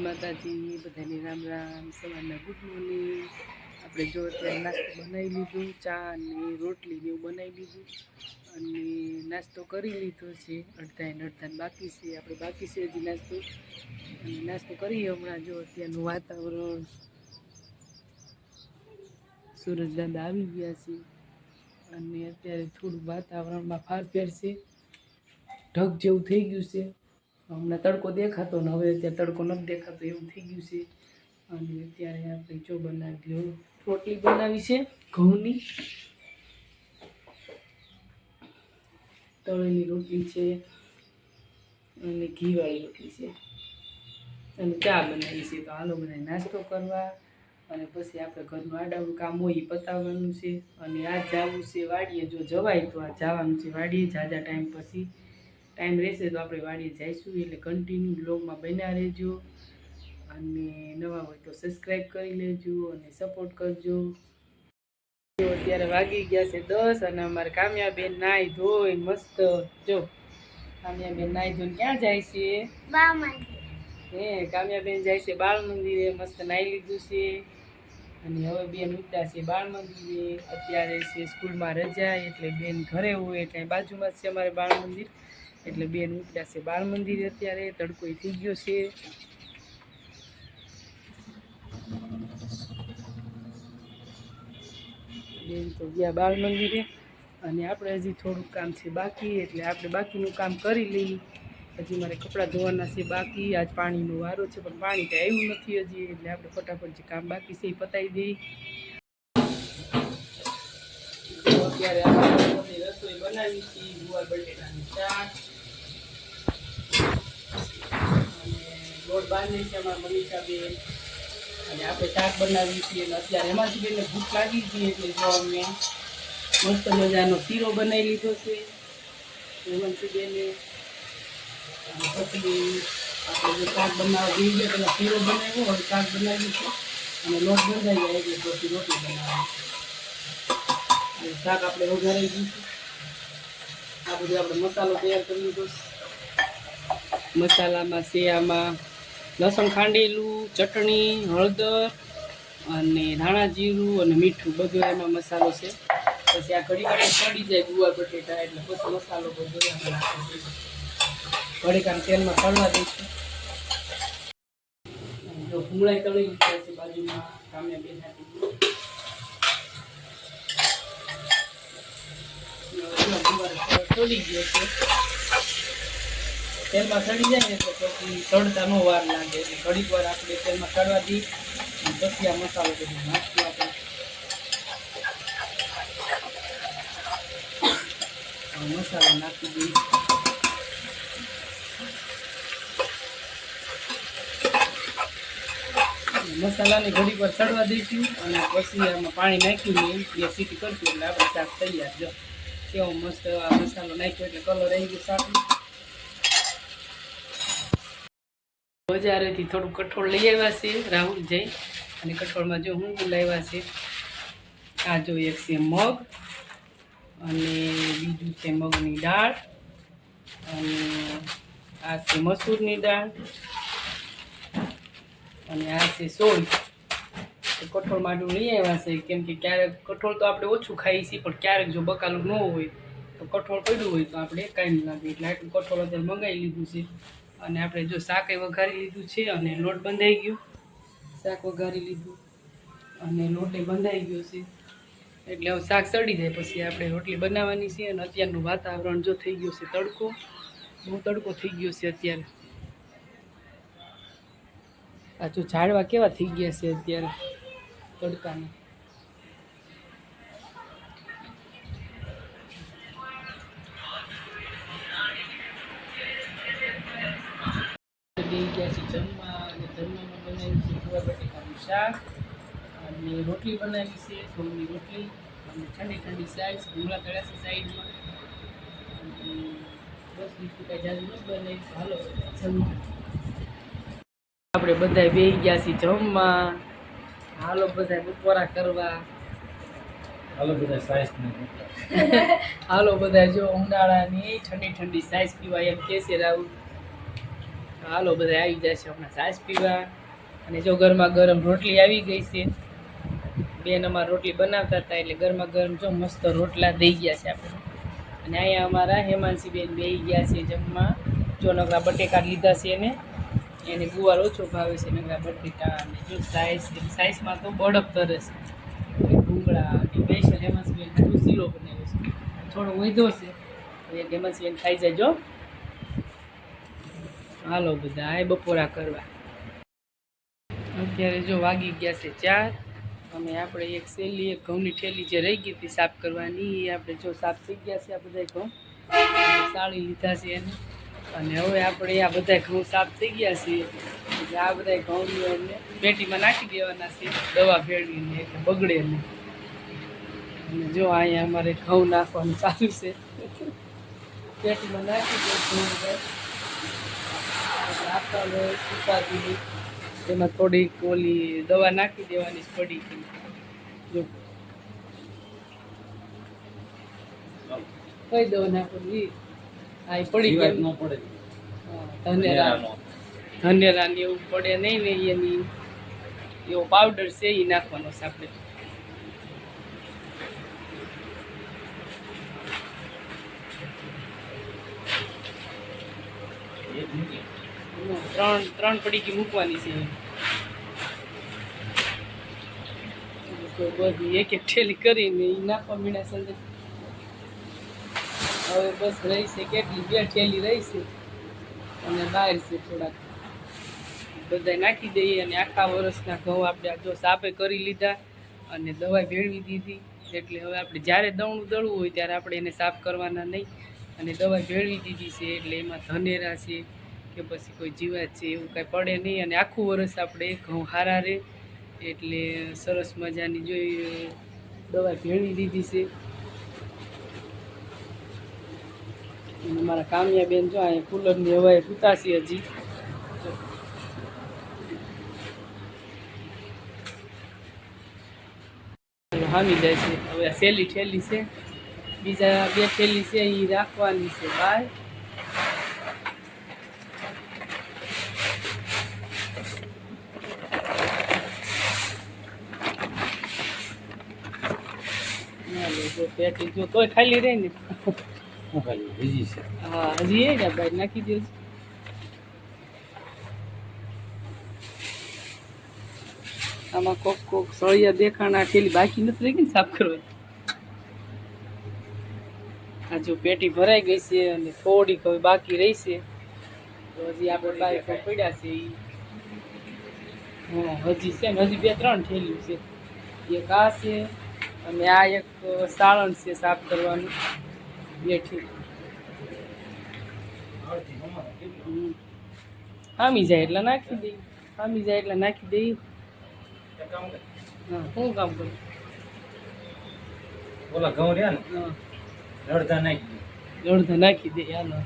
માતાજી, બધાને રામ રામ, સવારના ગુડ મોર્નિંગ। આપણે જો અત્યારે નાસ્તો બનાવી લીધું, ચા અને રોટલી ને એવું બનાવી લીધું અને નાસ્તો કરી લીધો છે। અડધા બાકી છે, આપણે બાકી છે હજી નાસ્તો। અને નાસ્તો કરીએ હમણાં। જો અત્યારનું વાતાવરણ, સૂરજ દાદા આવી ગયા છે અને અત્યારે થોડું વાતાવરણમાં ફેરફાર છે, ઢગ જેવું થઈ ગયું છે। હમણાં તડકો દેખાતો ને હવે અત્યારે તડકો નથી દેખાતો એવું થઈ ગયું છે। અને અત્યારે આપણે જો બનાવી રોટલી બનાવી છે ઘઉંની, તળેલી રોટલી છે અને ઘીવાળી રોટલી છે અને ચા બનાવી છે। તો હાલો બધા નાસ્તો કરવા અને પછી આપણે ઘરનું આડાનું કામ હોય એ પતાવવાનું છે। અને આજ જવું છે વાડીએ, જો જવાય તો આ જવાનું છે વાડીએ। ઝાઝા ટાઈમ પછી ટાઈમ રહેશે તો આપણે વાડીએ જઈશું, એટલે કન્ટિન્યુ બ્લોગમાં બન્યા રહેજો અને નવા હોય તો સબસ્ક્રાઈબ કરી લેજો અને સપોર્ટ કરજો। અત્યારે વાગી ગયા છે 10 અને અમારે કામ્યાબેન નાઈ ધોઈ મસ્ત, જો કામ્યાબેન નાઈ ધોઈને ક્યાં જાય છે? કામ્યાબેન જાય છે બાળ મંદિરે। મસ્ત નાઈ લીધું છે અને હવે બેન ઉઠ્યા છે બાળ મંદિરે। અત્યારે છે સ્કૂલમાં રજા, એટલે બેન ઘરે હોય, એટલે બાજુમાં છે અમારે બાળ મંદિર, એટલે બેન ઉઠ્યા છે બાળ મંદિરે। અત્યારે તડકો થઈ ગયો છે, બેન તો ગયા બાળ મંદિરે અને આપણે હજી થોડુંક કામ છે બાકી, એટલે આપણે બાકીનું કામ કરી લઈએ। હજી મારે કપડાં ધોવાના છે બાકી, આજ પાણીનો વારો છે પણ પાણી કંઈ આવ્યું નથી હજી, એટલે આપણે ફટાફટ જે કામ બાકી છે એ પતાવી દઈએ। અત્યારે આપણે રસોઈ બનાવી છે, ગુવાર બટેટાનું શાક અને લોટ બાંધી છે અમારા મનીષાબેન, અને આપણે શાક બનાવીએ છીએ। અને અત્યારે એમાંથી બેને ભૂખ લાગી છે, એટલે જો અમે મસ્ત મજાનો શીરો બનાવી લીધો છે હેમંતી બેને। અને પછી આપણે જો શાક બનાવવા જઈ ગયા પેલા શીરો બનાવ્યો, હવે શાક બનાવ્યું છે અને લોટ બંધાઈ જાય એટલે પછી રોટલી બનાવવાની। શાક આપણે વઘારી દીધું, આ બધું આપણે મસાલો તૈયાર કરી લીધો। મસાલામાં છે આમાં લસણ ખાંડેલું, ચટણી, હળદર અને ધાણા જીરું અને મીઠું, બધું એમાં મસાલો છે। પછી આ ઘડી ઘડી ચડી જાય ગુવાર બટેટા, એટલે પછી મસાલો બધો એમાં નાખી દઈશું, ઘડીકામ તેલમાં તળવા દઈશું। જો ભૂંગળાઈ તળી લીધા છે બાજુમાં કામ્યાબેન હાથી, તળી ગયો છે, તેલમાં સડી જાય ને એટલે પછી તળતા નો વાર લાગે, એટલે ઘડીક વાર આપણે તેલમાં તળવા દઈએ અને પછી આ મસાલો બધો નાખીએ આપણે। મસાલો નાખી દઈએ, મસાલાને ઘડીક વાર સડવા દઈશું અને પછી આમાં પાણી નાખીને 2 સીટી કરશું એટલે આપણે શાક તૈયાર। જો કેવો મસ્ત આ મસાલો નાખ્યો એટલે કલર આવી ગયો શાકનો। બજારેથી થોડું કઠોળ લઈ આવ્યા છે રાહુલ જઈ, અને કઠોળમાં જો હું લાવ્યા છે, આ જો એક છે મગ અને બીજું છે મગની દાળ અને આ છે મસૂરની દાળ અને આ છે સોળ। કઠોળ માટે લઈ આવ્યા છે, કેમ કે ક્યારેક કઠોળ તો આપણે ઓછું ખાઈએ છીએ, પણ ક્યારેક જો બકાલું ન હોય તો કઠોળ પડ્યું હોય તો આપણે કાંઈ ન લાગે, એટલે આટલું કઠોળ અત્યારે મંગાવી લીધું છે। અને આપણે જો શાક એ વઘારી લીધું છે અને લોટ બંધાઈ ગયો, શાક વઘારી લીધું અને લોટ એ બંધાઈ ગયો છે, એટલે હવે શાક સડી જાય પછી આપણે રોટલી બનાવવાની છે। અને અત્યારનું વાતાવરણ જો થઈ ગયું છે તડકો, બહુ તડકો થઈ ગયો છે અત્યારે। આ જો ઝાડવા કેવા થઈ ગયા છે અત્યારે તડકાના। ગયા છે જમવા, અને જમવામાં બનાવ્યું છે ગુવાર બટેટાનું શાક અને રોટલી બનાવી છે ઘઉંની રોટલી અને ઠંડી ઠંડી સાઈઝ ભૂંગળા તળ્યા છે સાઈડમાં, અને બસ બીજું કાંઈ જાજુ નથી બનાવી। હાલો જમવા, આપણે બધા બેસી ગયા છીએ જમવા, હાલો બધા બપોરા કરવા, હાલો બધા સાઈઝ હાલો બધા જો ઉનાળાની ઠંડી ઠંડી સાઈઝ પીવા એમ કે છે રાહુલ। હાલો બધા આવી જાય છે હમણાં છાશ પીવા. અને જો ગરમા ગરમ રોટલી આવી ગઈ છે. બેન અમારે રોટલી બનાવતા હતા એટલે ગરમા ગરમ જો મસ્ત રોટલા દઈ ગયા છે આપણે. અને અહીંયા અમારા હેમાંશીબેન બેસી ગયા છે જમવા. જો નકરા બટેકા લીધા છે એને ગુવાર ઓછો ભાવે છે નકરા બટેકા. અને જો સાઈઝમાં તો બળપ તરે છે ભૂંગળા અને સ્પેશિયલ હેમાંશીબેન થોડું શીરો બનાવ્યો છે. થોડો વધ્યો છે એ હેમાંશીબેન ખાઈ જાય. હાલો બધા આ બપોરા કરવા. અત્યારે જો વાગી ગયા છે 4. અને આપણે એક સેલી એક ઘઉંની ઠેલી જે રહી ગઈ હતી સાફ કરવાની એ આપણે જો સાફ થઈ ગયા છે. આ બધા ઘઉં સાળી લીધા છે એને. અને હવે આપણે આ બધા ઘઉં સાફ થઈ ગયા છે એટલે આ બધા ઘઉંની અમને પેટીમાં નાખી દેવાના છે દવા ભેળવીને એટલે બગડે નહીં. અને જો અહીંયા અમારે ઘઉં નાખવાનું ચાલુ છે. પેટીમાં નાખી દે ઘઉં આપતા ઉપાધી એમાં થોડીક ઓલી દવા નાખી દેવાની પડી. જો કઈ દવા નાખવાની આ પડી કેમ ન પડે. ધનેરા ને એવું પડે નહીં ને એની એવો પાવડર છે એ નાખવાનો છે આપણે. ત્રણ પડીકી મૂકવાની છે બધી એક એક ઠેલી કરીને એ નાખવા મીણા સંજે. હવે બસ રહી છે કેટલી 2 ઠેલી રહી છે અને બહાર છે થોડાક બધા નાખી દઈએ. અને આખા વર્ષના ઘઉં આપણે જો સાપે કરી લીધા અને દવા ભેળવી દીધી એટલે હવે આપણે જ્યારે દવણું દળવું હોય ત્યારે આપણે એને સાફ કરવાના નહીં. અને દવા ભેળવી દીધી છે એટલે એમાં ધનેરા છે કે પછી કોઈ જીવાત છે એવું કાંઈ પડે નહીં. અને આખું વરસ આપણે ઘઉં હારા રહે એટલે સરસ મજાની જોઈ દવા ભેળવી દીધી છે. અને મારા કામિયા બેન જો અહીંયા કુલરની હવાએ સૂતાશી હજી. હામી જાય છે. હવે આ સેલી ઠેલી છે બીજા 2 ઠેલી છે એ રાખવાની છે બહાર. પેટી જો તોય ખાલી રહી ને હા હજી એ ભાઈ નાખી દે. આમાં કોક સળિયા દેખાણા ઠેલી બાકી નથી રહી ગઈ ને સાફ કરવાની. આ જો પેટી ભરાઈ ગઈ છે અને થોડીક હવે બાકી રહી છે તો હજી આપણે બાઈક પડ્યા છે હજી છે ને હજી 2-3 ઠેલીઓ છે. એક આ છે અને આ એક સાળણ છે સાફ કરવાનું 2 ઠેલી. હામી જાય એટલે નાખી દઈએ. હામી જાય એટલે નાખી દઈએ. હા શું કામ કરું ઓલા ઘઉં રહ્યા ને અડધા નાખી દે હાલો.